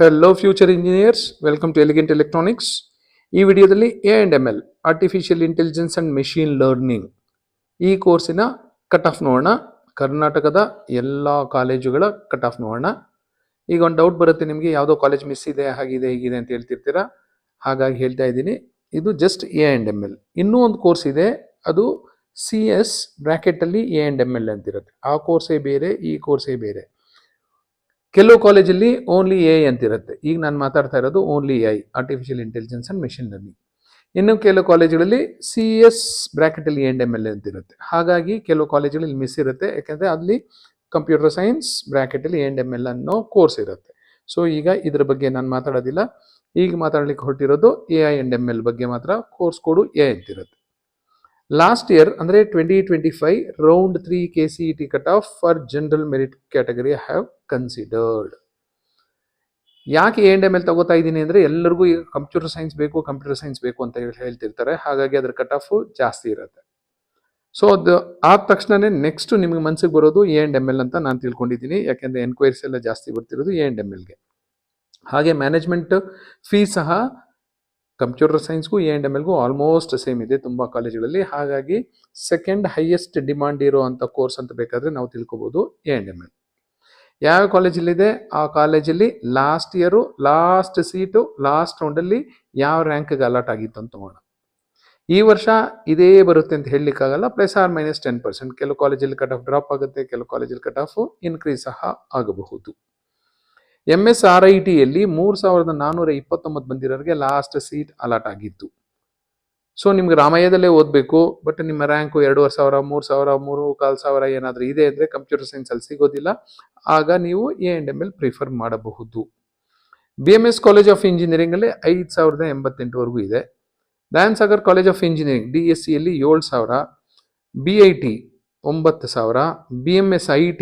Hello future engineers, welcome to elegant electronics. ಈ ವಿಡಿಯೋದಲ್ಲಿ A&ML artificial intelligence and machine learning ಈ ಕೋರ್ಸಿನ cut off ನೋಡೋಣ. ಕರ್ನಾಟಕದ ಎಲ್ಲ ಕಾಲೇಜುಗಳ ಕಟ್ ಆಫ್ ನೋಡೋಣ. ಈಗ ಒಂದು ಡೌಟ್ ಬರುತ್ತೆ ನಿಮಗೆ, ಯಾವುದೋ ಕಾಲೇಜ್ ಮಿಸ್ ಇದೆ, ಹಾಗಿದೆ ಹೀಗಿದೆ ಅಂತ ಹೇಳ್ತಿರ್ತೀರಾ. ಹಾಗಾಗಿ ಹೇಳ್ತಾ ಇದ್ದೀನಿ, ಇದು ಜಸ್ಟ್ A&ML. ಇನ್ನೂ ಒಂದು ಕೋರ್ಸ್ ಇದೆ, ಅದು CS ಬ್ರ್ಯಾಕೆಟಲ್ಲಿ A&ML ಅಂತಿರುತ್ತೆ. ಆ ಕೋರ್ಸೇ ಬೇರೆ, ಈ ಕೋರ್ಸೇ ಬೇರೆ. ಕೆಲವು ಕಾಲೇಜಲ್ಲಿ ಓನ್ಲಿ ಎ ಅಂತಿರುತ್ತೆ. ಈಗ ನಾನು ಮಾತಾಡ್ತಾ ಇರೋದು only I, artificial intelligence and machine learning. ಇನ್ನು ಕೆಲವು ಕಾಲೇಜುಗಳಲ್ಲಿ CS ಬ್ರ್ಯಾಕೆಟಲ್ಲಿ A&ML ಅಂತಿರುತ್ತೆ. ಹಾಗಾಗಿ ಕೆಲವು ಕಾಲೇಜುಗಳಲ್ಲಿ ಮಿಸ್ ಇರುತ್ತೆ, ಯಾಕಂದರೆ ಅಲ್ಲಿ ಕಂಪ್ಯೂಟರ್ ಸೈನ್ಸ್ ಬ್ರ್ಯಾಕೆಟಲ್ಲಿ A&ML ಅನ್ನೋ ಕೋರ್ಸ್ ಇರುತ್ತೆ. ಸೊ ಈಗ ಇದ್ರ ಬಗ್ಗೆ ನಾನು ಮಾತಾಡೋದಿಲ್ಲ. ಈಗ ಮಾತಾಡ್ಲಿಕ್ಕೆ ಹೊರಟಿರೋದು AI&ML ಬಗ್ಗೆ ಮಾತ್ರ. ಕೋರ್ಸ್ ಕೋಡು ಎ ಅಂತಿರುತ್ತೆ. ಲಾಸ್ಟ್ ಇಯರ್ ಅಂದರೆ 2025 round 3 KCET cut off for general merit category have considered. ಯಾಕೆ A&ML ತಗೋತಾ ಇದ್ದೀನಿ ಅಂದರೆ, ಎಲ್ಲರಿಗೂ ಈಗ ಕಂಪ್ಯೂಟರ್ ಸೈನ್ಸ್ ಬೇಕು ಅಂತ ಹೇಳ್ತಿರ್ತಾರೆ. ಹಾಗಾಗಿ ಅದ್ರ ಕಟ್ ಆಫ್ ಜಾಸ್ತಿ ಇರುತ್ತೆ. ಸೊ ಅದು ಆದ ತಕ್ಷಣನೇ ನೆಕ್ಸ್ಟ್ ನಿಮಗೆ ಮನಸ್ಸಿಗೆ ಬರೋದು A&ML ಅಂತ ನಾನು ತಿಳ್ಕೊಂಡಿದ್ದೀನಿ. ಯಾಕೆಂದರೆ ಎನ್ಕ್ವೈರೀಸ್ ಎಲ್ಲ ಜಾಸ್ತಿ ಬರ್ತಿರೋದು A&MLಗೆ. ಹಾಗೆ ಮ್ಯಾನೇಜ್ಮೆಂಟ್ ಫೀಸ್ ಸಹ ಕಂಪ್ಯೂಟರ್ ಸೈನ್ಸ್ಗೂ A&MLಗೂ ಆಲ್ಮೋಸ್ಟ್ ಸೇಮ್ ಇದೆ ತುಂಬ ಕಾಲೇಜುಗಳಲ್ಲಿ. ಹಾಗಾಗಿ ಸೆಕೆಂಡ್ ಹೈಯೆಸ್ಟ್ ಡಿಮಾಂಡ್ ಇರುವಂಥ ಕೋರ್ಸ್ ಅಂತ ಬೇಕಾದರೆ ನಾವು ತಿಳ್ಕೊಬೋದು A&ML. ಯಾವ ಕಾಲೇಜಲ್ಲಿದೆ ಆ ಕಾಲೇಜಲ್ಲಿ last year last seat last ರೌಂಡಲ್ಲಿ ಯಾವ ರ್ಯಾಂಕ್ಗೆ ಅಲಾಟ್ ಆಗಿತ್ತು ಅಂತ ನೋಡೋಣ. ಈ ವರ್ಷ ಇದೇ ಬರುತ್ತೆ ಅಂತ ಹೇಳಲಿಕ್ಕಾಗಲ್ಲ. ±10%. ಕೆಲವು ಕಾಲೇಜಲ್ಲಿ ಕಟ್ ಆಫ್ ಡ್ರಾಪ್ ಆಗುತ್ತೆ, ಕೆಲವು ಕಾಲೇಜಲ್ಲಿ ಕಟ್ ಆಫ್ ಇನ್ಕ್ರೀಸ್ ಸಹ ಆಗಬಹುದು. MSRITಯಲ್ಲಿ 3429 ಬಂದಿರೋರಿಗೆ ಲಾಸ್ಟ್ ಸೀಟ್ ಅಲಾಟ್ ಆಗಿತ್ತು. ಸೊ ನಿಮ್ಗೆ ರಾಮಯ್ಯದಲ್ಲೇ ಓದಬೇಕು, ಬಟ್ ನಿಮ್ಮ ರ್ಯಾಂಕು 2,500, 3,000, 3,500 ಏನಾದರೂ ಇದೆ ಅಂದರೆ ಕಂಪ್ಯೂಟರ್ ಸೈನ್ಸಲ್ಲಿ ಸಿಗೋದಿಲ್ಲ. ಆಗ ನೀವು A&ML ಪ್ರಿಫರ್ ಮಾಡಬಹುದು. BMS ಕಾಲೇಜ್ ಆಫ್ ಇಂಜಿನಿಯರಿಂಗಲ್ಲಿ 5,088ವರೆಗೂ ಇದೆ. Dayan Sagar college of engineering DSCಯಲ್ಲಿ 7,000, BIT 9,000, BMS IT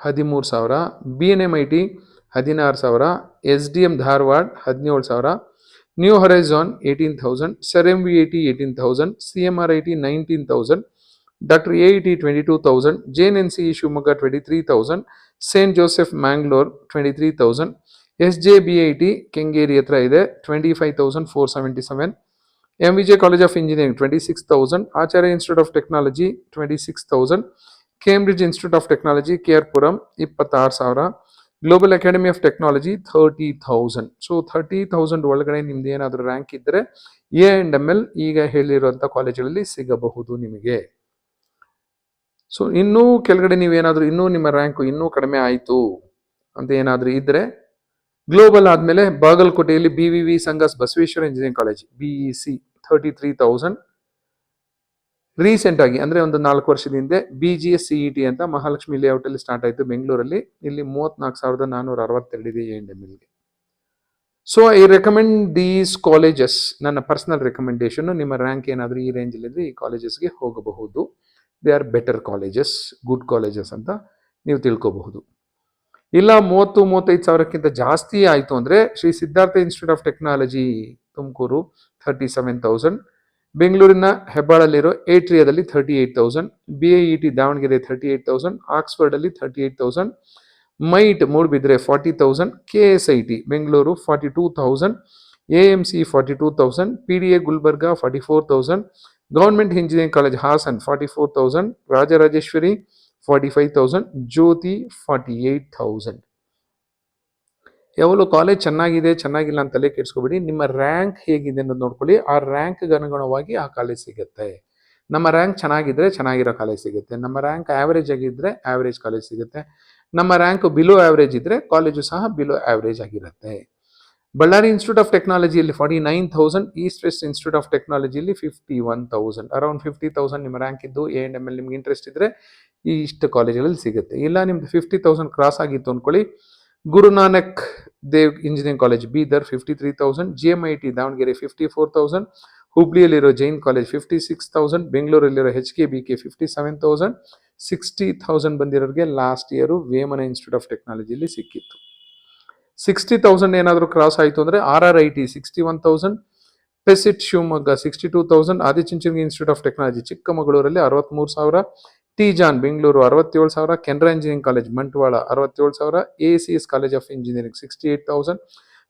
13,000, BNMIT 16,000, SDM Dharwad 17,000, new horizon 18,000, sir MVIT 18,000, CMRIT 19,000, doctor AIT 22,000, JNNC Shivamogga 23,000, saint Joseph Mangalore 23,000, SJBIT Kengeri ಹತ್ರ ಇದೆ 25,477, MVJ college of engineering 26,000, Acharya institute of technology 26,000, Cambridge institute of technology KR Puram 26,000, global academy of technology 30,000. So 30,000 ಒಳಗಡೆ ನಿಮ್ದು ಏನಾದರೂ rank ಇದ್ದರೆ A&ML ಈಗ ಹೇಳಿರುವಂಥ ಕಾಲೇಜುಗಳಲ್ಲಿ ಸಿಗಬಹುದು ನಿಮಗೆ. ಸೊ ಇನ್ನೂ ಕೆಳಗಡೆ ನೀವೇನಾದರೂ ಇನ್ನೂ ನಿಮ್ಮ ರ್ಯಾಂಕು ಇನ್ನೂ ಕಡಿಮೆ ಆಯಿತು ಅಂತ ಏನಾದರೂ ಇದ್ದರೆ, ಗ್ಲೋಬಲ್ ಆದಮೇಲೆ ಬಾಗಲಕೋಟೆಯಲ್ಲಿ BVV ಸಂಗಸ್ Basaveshwara engineering college BEC 33,000. Recent ಆಗಿ ಅಂದರೆ ಒಂದು 4 ವರ್ಷದ ಹಿಂದೆ BGS CET ಅಂತ ಮಹಾಲಕ್ಷ್ಮಿ ಲೇಔಟಲ್ಲಿ ಸ್ಟಾರ್ಟ್ ಆಯಿತು ಬೆಂಗಳೂರಲ್ಲಿ. ಇಲ್ಲಿ 34,462 ಇದೆ A&MLಗೆ. So I recommend these colleges. ನನ್ನ ಪರ್ಸನಲ್ ರೆಕಮೆಂಡೇಶನ್, ನಿಮ್ಮ ರ್ಯಾಂಕ್ ಏನಾದರೂ ಈ ರೇಂಜಲ್ಲಿದ್ದರೆ ಈ ಕಾಲೇಜಸ್ಗೆ ಹೋಗಬಹುದು. They are better colleges, good colleges ಅಂತ ನೀವು ತಿಳ್ಕೋಬಹುದು. ಇಲ್ಲ 30-35 ಸಾವಿರಕ್ಕಿಂತ ಜಾಸ್ತಿ ಆಯಿತು ಅಂದರೆ Shri Siddhartha institute of technology Tumakuru 37,000, ಬೆಂಗಳೂರಿನ ಹೆಬ್ಬಾಳಲ್ಲಿರೋ ಏಟ್ರಿಯಾದಲ್ಲಿ 38,000, BIET ದಾವಣಗೆರೆ 38,000, ಆಕ್ಸ್ಫರ್ಡಲ್ಲಿ 38,000, MITE Moodbidri 40,000, KSIT Bengaluru 42,000, AMC 42,000, PDA Gulbarga 44,000, government engineering college Hassan 44,000, Rajarajeshwari 45,000, ಜ್ಯೋತಿ 48,000. ಯಾವಾಗಲೂ ಕಾಲೇಜ್ ಚೆನ್ನಾಗಿಲ್ಲ ಅಂತ ತಲೆ ಕೆಡಿಸ್ಕೊಬೇಡಿ. ನಿಮ್ಮ ರ್ಯಾಂಕ್ ಹೇಗಿದೆ ಅನ್ನೋದು ನೋಡ್ಕೊಳ್ಳಿ. ಆ ರ್ಯಾಂಕ್ಗೆ ಅನುಗುಣವಾಗಿ ಆ ಕಾಲೇಜ್ ಸಿಗುತ್ತೆ. ನಮ್ಮ ರ್ಯಾಂಕ್ ಚೆನ್ನಾಗಿದ್ದರೆ ಚೆನ್ನಾಗಿರೋ ಕಾಲೇಜ್ ಸಿಗುತ್ತೆ. ನಮ್ಮ ರ್ಯಾಂಕ್ ಆ್ಯಾವ್ರೇಜ್ ಆಗಿದ್ದರೆ ಆ್ಯಾವ್ರೇಜ್ ಕಾಲೇಜ್ ಸಿಗುತ್ತೆ. ನಮ್ಮ ರ್ಯಾಂಕ್ ಬಿಲೋ ಆ್ಯಾವ್ರೇಜ್ ಇದ್ದರೆ ಕಾಲೇಜು ಸಹ ಬಿಲೋ ಆ್ಯಾವ್ರೇಜ್ ಆಗಿರುತ್ತೆ. ಬಳ್ಳಾರಿ ಇನ್ಸ್ಟಿಟ್ಯೂಟ್ ಆಫ್ ಟೆಕ್ನಾಲಜಿಯಲ್ಲಿ 49,000, ಈಸ್ಟ್ ವೆಸ್ಟ್ ಇನ್ಸ್ಟಿಟ್ಯೂಟ್ ಆಫ್ ಟೆಕ್ನಾಲಜಿಯಲ್ಲಿ 51,000. ಅರೌಂಡ್ 50,000 ನಿಮ್ಮ ರ್ಯಾಂಕ್ ಇದ್ದು A&ML ನಿಮ್ಗೆ ಇಂಟ್ರೆಸ್ಟ್ ಇದ್ದರೆ ಈ ಇಷ್ಟು ಕಾಲೇಜುಗಳಲ್ಲಿ ಸಿಗುತ್ತೆ. ಇಲ್ಲ ನಿಮ್ದು 50,000 ಕ್ರಾಸ್ ಆಗಿತ್ತು ಅಂದ್ಕೊಳ್ಳಿ, Guru Nanak Dev engineering college Bidar 53,000, GMIT Davanagere 54,000, ಹುಬ್ಳಿಯಲ್ಲಿರೋ ಜೈನ್ ಕಾಲೇಜ್ 56,000, ಬೆಂಗಳೂರಲ್ಲಿರೋ HKBK 57,000, 60,000 ಬಂದಿರೋರಿಗೆ last year Vemana institute of ಟೆಕ್ನಾಲಜಿಯಲ್ಲಿ ಸಿಕ್ಕಿತ್ತು. 60,000 ಏನಾದರೂ ಕ್ರಾಸ್ ಆಯಿತು ಅಂದರೆ RRIT 61,000, PESIT Shivamogga 62,000, Adichunchanagiri institute of technology ಚಿಕ್ಕಮಗಳೂರಲ್ಲಿ 63,000, T John Bengaluru 67,000, Canara engineering college Bantwal 67,000, ACS college of engineering 68,000,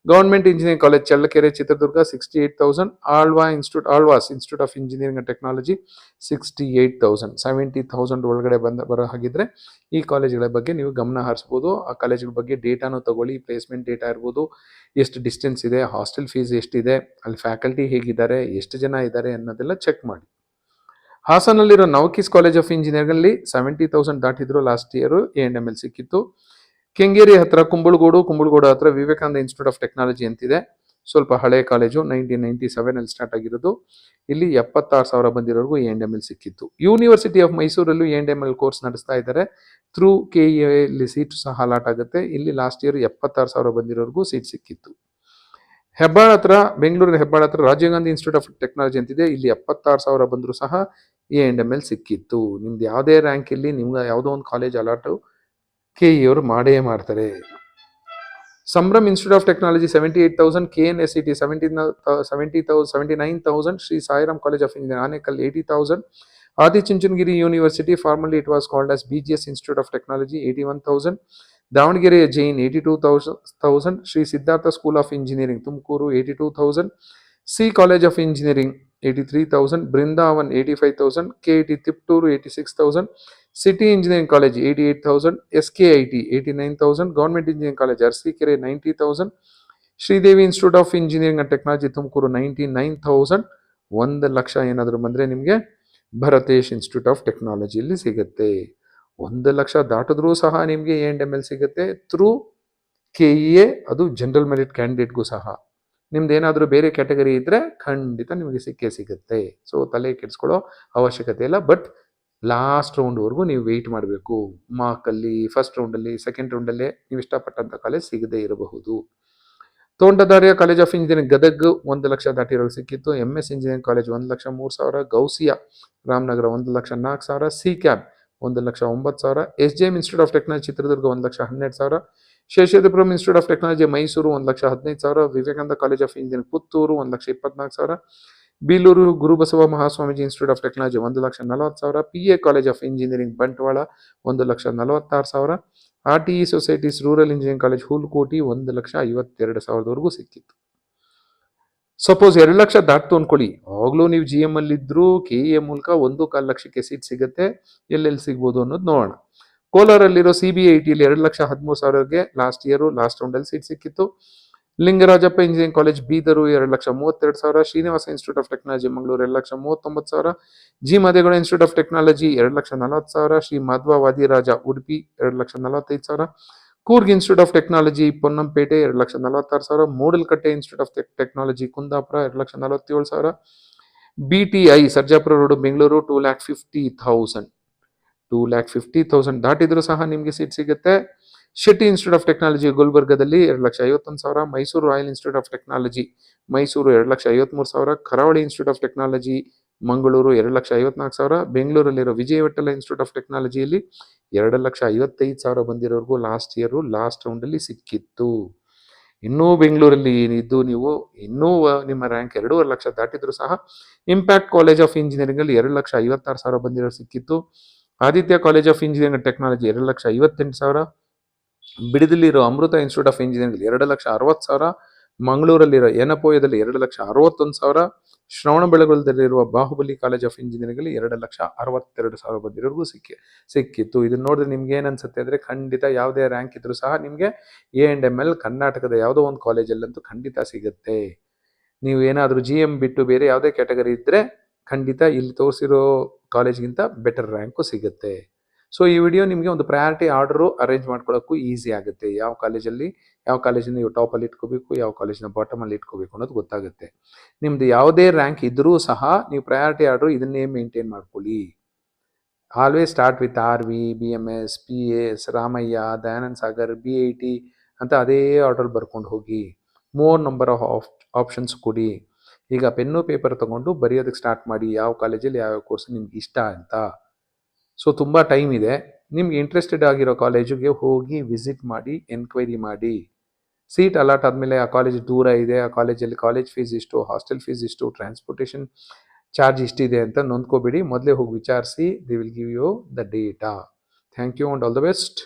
government engineering college Challakere Chitradurga 68,000, Alva's institute of engineering and technology 68,000. 70,000 ಒಳಗಡೆ ಬರೋ ಹಾಗಿದ್ರೆ ಈ ಕಾಲೇಜ್ಗಳ ಬಗ್ಗೆ ನೀವು ಗಮನ ಹರಿಸ್ಬೋದು. ಆ ಕಾಲೇಜ್ಗಳ ಬಗ್ಗೆ ಡೇಟಾನು ತಗೊಳ್ಳಿ, ಪ್ಲೇಸ್ಮೆಂಟ್ ಡೇಟಾ ಇರ್ಬೋದು, ಎಷ್ಟು ಡಿಸ್ಟೆನ್ಸ್ ಇದೆ, ಹಾಸ್ಟೆಲ್ ಫೀಸ್ ಎಷ್ಟಿದೆ, ಅಲ್ಲಿ ಫ್ಯಾಕಲ್ಟಿ ಹೇಗಿದ್ದಾರೆ, ಎಷ್ಟು ಜನ ಇದ್ದಾರೆ ಅನ್ನೋದೆಲ್ಲ ಚೆಕ್ ಮಾಡಿ. ಹಾಸನಲ್ಲಿರೋ ನವಕೀಸ್ ಕಾಲೇಜ್ ಆಫ್ ಇಂಜಿನಿಯರಿಂಗ್ 70,000 ದಾಟಿದ್ರು ಲಾಸ್ಟ್ ಇಯರ್. A&M ಸಿಕ್ಕಿತ್ತು. ಕೆಂಗೇರಿ ಹತ್ರ ಕುಂಬಳಗೋಡು ಹತ್ರ ವಿವೇಕಾನಂದ ಇನ್ಸ್ಟಿಟ್ಯೂಟ್ ಆಫ್ ಟೆಕ್ನಾಲಜಿ ಅಂತಿದೆ. ಸ್ವಲ್ಪ ಹಳೆ ಕಾಲೇಜು, 1997 ಅಲ್ಲಿ ಸ್ಟಾರ್ಟ್ ಆಗಿರೋದು. ಇಲ್ಲಿ 76,000 ಬಂದಿರೋರ್ಗೂ A&M ಸಿಕ್ಕಿತ್ತು. ಯೂನಿವರ್ಸಿಟಿ ಆಫ್ ಮೈಸೂರಲ್ಲೂ A&M ಕೋರ್ಸ್ ನಡೆಸ್ತಾ ಇದ್ದಾರೆ. ಥ್ರೂ KEA ಇಲ್ಲಿ ಸೀಟ್ ಸಹ ಅಲಾಟ್ ಆಗುತ್ತೆ. ಇಲ್ಲಿ ಲಾಸ್ಟ್ ಇಯರ್ 76,000 ಬಂದಿರೋರ್ಗೂ ಸೀಟ್ ಸಿಕ್ಕಿತ್ತು. ಹೆಬ್ಬಾಳ ಹತ್ರ, ಬೆಂಗಳೂರಿನ ಹೆಬ್ಬಾಳ ಹತ್ರ Rajiv Gandhi Institute of Technology ಅಂತಿದೆ. ಇಲ್ಲಿ 76,000 ಬಂದರೂ ಸಹ A&M ಸಿಕ್ಕಿತ್ತು. ನಿಮ್ದು ಯಾವುದೇ ರ್ಯಾಂಕ್ ಇಲ್ಲಿ ನಿಮ್ಗೆ ಯಾವುದೋ ಒಂದು ಕಾಲೇಜ್ ಅಲಾಟು KE ಅವರು ಮಾಡೇ ಮಾಡ್ತಾರೆ. Sambhram institute of technology 78,000, KNSET 79,000, Shri Sairam college of engineering Anekal 80,000, Adichunchanagiri university, formerly it was called as BGS institute of technology 81,000, ದಾವಣಗೆರೆಯ Jain 82,000, Shri Siddhartha school of engineering Tumakuru 82,000, C college of engineering 83,000, Brindavan 85,000, KIT Tiptur 86,000, city engineering college 88,000, SKIT 89,000, government engineering college Arsikere 90,000, Sridevi institute of engineering and technology Tumakuru 99,000. 1,00,000 ಏನಾದರೂ ಬಂದರೆ ನಿಮಗೆ Bharatesh institute of ಟೆಕ್ನಾಲಜಿಯಲ್ಲಿ ಸಿಗುತ್ತೆ. 1,00,000 ದಾಟಿದ್ರೂ ಸಹ ನಿಮಗೆ A&M ಸಿಗುತ್ತೆ through KEA, ಅದು general merit ಕ್ಯಾಂಡಿಡೇಟ್ಗೂ ಸಹ. ನಿಮ್ದು ಏನಾದರೂ ಬೇರೆ ಕ್ಯಾಟಗರಿ ಇದ್ದರೆ ಖಂಡಿತ ನಿಮಗೆ ಸಿಗುತ್ತೆ. ಸೊ ತಲೆ ಕೆಡಿಸ್ಕೊಳ್ಳೋ ಅವಶ್ಯಕತೆ ಇಲ್ಲ. ಬಟ್ ಲಾಸ್ಟ್ ರೌಂಡ್ವರೆಗೂ ನೀವು ವೆಯ್ಟ್ ಮಾಡಬೇಕು. ಮಾರ್ಕಲ್ಲಿ ಫಸ್ಟ್ ರೌಂಡಲ್ಲಿ, ಸೆಕೆಂಡ್ ರೌಂಡಲ್ಲೇ ನೀವು ಇಷ್ಟಪಟ್ಟಂಥ ಕಾಲೇಜ್ ಸಿಗದೇ ಇರಬಹುದು. Tontadarya college of engineering Gadag 1,00,000 ದಾಟಿರೋರು ಸಿಕ್ಕಿತ್ತು. MS engineering college 1,03,000, Ghousia Ramanagara 1,04,000, CCAB 1,09,000, SJM institute of technology Chitradurga 1,12,000, Seshadripuram institute of technology Mysuru 1,15,000, Vivekananda college of engineering Puttur 1,24,000, Biluru Gurubasava Mahaswamiji institute of technology 1,40,000, PA college of engineering Bantwal 1,46,000, RTE society's rural engineering college Hulkoti 1,52,000ವರೆಗೂ ಸಿಕ್ಕಿತ್ತು. Suppose 2,00,000 ದಾಟ್ತು ಅನ್ಕೊಳ್ಳಿ, ಆವಾಗಲೂ ನೀವು GM ಅಲ್ಲಿ ಇದ್ರೂ KEA ಮೂಲಕ 1,25,000ಕ್ಕೆ ಸೀಟ್ ಸಿಗುತ್ತೆ. ಎಲ್ಲೆಲ್ಲಿ ಸಿಗ್ಬೋದು ಅನ್ನೋದು ನೋಡೋಣ. ಕೋಲಾರಲ್ಲಿರೋ CBITಯಲ್ಲಿ 2,13,000ಗೆ ಲಾಸ್ಟ್ ಇಯರ್ ಲಾಸ್ಟ್ ರೌಂಡಲ್ಲಿ ಸೀಟ್ ಸಿಕ್ಕಿತ್ತು. Lingarajappa engineering college Bidar 2,32,000, Srinivas institute of technology Mangaluru 2,39,000, G Madegowda institute of technology 2,40,000, Shri Madhwa Vadiraja Udupi 2,45,000, Coorg institute of technology Ponnampet 2,46,000, Moodlakatte institute of technology Kundapura 2,47,000, BTI Sarjapura road Bengaluru 2,50,000. 2,50,000 ದಾಟಿದ್ರು ಸಹ ನಿಮಗೆ ಸೀಟ್ ಸಿಗುತ್ತೆ. ಶೆಟ್ಟಿ ಇನ್ಸ್ಟಿಟ್ಯೂಟ್ ಆಫ್ ಟೆಕ್ನಾಲಜಿ ಗುಲ್ಬರ್ಗದಲ್ಲಿ 2,51,000, Mysuru royal institute of technology Mysuru 2,53,000, Karavali institute of technology Mangaluru 2,54,000, ಬೆಂಗಳೂರಲ್ಲಿರೋ Vijayavittala institute of ಟೆಕ್ನಾಲಜಿಯಲ್ಲಿ 2,55,000 ಬಂದಿರೋರ್ಗೂ last year last ರೌಂಡಲ್ಲಿ ಸಿಕ್ಕಿತ್ತು. ಇನ್ನೂ ಬೆಂಗಳೂರಲ್ಲಿ ಇದ್ದು ನೀವು ಇನ್ನೂ ನಿಮ್ಮ ರ್ಯಾಂಕ್ 2,50,000 ದಾಟಿದ್ರು ಸಹ ಇಂಪ್ಯಾಕ್ಟ್ ಕಾಲೇಜ್ ಆಫ್ ಇಂಜಿನಿಯರಿಂಗ್ ಅಲ್ಲಿ 2,56,000 ಬಂದಿರೋರು ಸಿಕ್ಕಿತ್ತು. Aditya college of engineering technology 2,58,000, ಬಿಡದಿಲಿರೋ ಅಮೃತ ಇನ್ಸ್ಟಿಟ್ಯೂಟ್ ಆಫ್ ಇಂಜಿನಿಯರಿಂಗ್ 2,60,000, ಮಂಗಳೂರಲ್ಲಿರೋ ಎನಪೋಯದಲ್ಲಿ 2,61,000, ಶ್ರವಣಬೆಳಗೊಳದಲ್ಲಿರುವ ಬಾಹುಬಲಿ ಕಾಲೇಜ್ ಆಫ್ ಇಂಜಿನಿಯರಿಂಗ್ ಅಲ್ಲಿ 2,62,000 ಬಂದಿರೋರ್ಗೂ ಸಿಕ್ಕಿತ್ತು. ಇದನ್ನ ನೋಡಿದ್ರೆ ನಿಮ್ಗೆ ಏನ್ ಅನ್ಸುತ್ತೆ ಅಂದ್ರೆ, ಖಂಡಿತ ಯಾವುದೇ ರ್ಯಾಂಕ್ ಇದ್ರೂ ಸಹ ನಿಮ್ಗೆ A&M ಕರ್ನಾಟಕದ ಯಾವುದೋ ಒಂದು ಕಾಲೇಜಲ್ಲಂತೂ ಖಂಡಿತ ಸಿಗುತ್ತೆ. ನೀವು ಏನಾದರೂ GM ಬಿಟ್ಟು ಬೇರೆ ಯಾವುದೇ ಕ್ಯಾಟಗರಿ ಇದ್ದರೆ ಖಂಡಿತ ಇಲ್ಲಿ ತೋರಿಸಿರೋ ಕಾಲೇಜ್ಗಿಂತ ಬೆಟರ್ ರ್ಯಾಂಕು ಸಿಗುತ್ತೆ. ಸೊ ಈ ವಿಡಿಯೋ ನಿಮಗೆ ಒಂದು ಪ್ರಯಾರಿಟಿ ಆರ್ಡರು ಅರೇಂಜ್ ಮಾಡ್ಕೊಳ್ಳೋಕ್ಕೂ ಈಸಿ ಆಗುತ್ತೆ. ಯಾವ ಕಾಲೇಜನ್ನು ನೀವು ಟಾಪಲ್ಲಿ ಇಟ್ಕೋಬೇಕು, ಯಾವ ಕಾಲೇಜನ್ನ ಬಾಟಮಲ್ಲಿ ಇಟ್ಕೋಬೇಕು ಅನ್ನೋದು ಗೊತ್ತಾಗುತ್ತೆ. ನಿಮ್ದು ಯಾವುದೇ ರ್ಯಾಂಕ್ ಇದ್ದರೂ ಸಹ ನೀವು ಪ್ರಯಾರಿಟಿ ಆರ್ಡರು ಇದನ್ನೇ ಮೇಂಟೈನ್ ಮಾಡ್ಕೊಳ್ಳಿ. Always start with RV, BMS, PS, Ramaiah, Dayanand Sagar, BIT ಅಂತ ಅದೇ ಆರ್ಡರ್ ಬರ್ಕೊಂಡು ಹೋಗಿ. ಮೋರ್ ನಂಬರ್ ಆಫ್ ಆಪ್ಷನ್ಸ್ ಕೊಡಿ. ಈಗ ಪೆನ್ನು ಪೇಪರ್ ತೊಗೊಂಡು ಬರೆಯೋದಕ್ಕೆ ಸ್ಟಾರ್ಟ್ ಮಾಡಿ, ಯಾವ ಕಾಲೇಜಲ್ಲಿ ಯಾವ ಕೋರ್ಸ್ ನಿಮ್ಗೆ ಇಷ್ಟ ಅಂತ. ಸೊ ತುಂಬ ಟೈಮ್ ಇದೆ. ನಿಮ್ಗೆ ಇಂಟ್ರೆಸ್ಟೆಡ್ ಆಗಿರೋ ಕಾಲೇಜಿಗೆ ಹೋಗಿ ವಿಸಿಟ್ ಮಾಡಿ, ಎನ್ಕ್ವೈರಿ ಮಾಡಿ. ಸೀಟ್ ಅಲಾಟ್ ಆದಮೇಲೆ ಆ ಕಾಲೇಜ್ ದೂರ ಇದೆ, ಆ ಕಾಲೇಜಲ್ಲಿ ಕಾಲೇಜ್ ಫೀಸ್ ಇಷ್ಟು, ಹಾಸ್ಟೆಲ್ ಫೀಸ್ ಇಷ್ಟು, ಟ್ರಾನ್ಸ್ಪೋರ್ಟೇಷನ್ ಚಾರ್ಜ್ ಇಷ್ಟಿದೆ ಅಂತ ನೊಂದ್ಕೋಬೇಡಿ, ಮೊದಲೇ ಹೋಗಿ ವಿಚಾರಿಸಿ. They will give you the data. Thank you and all the best.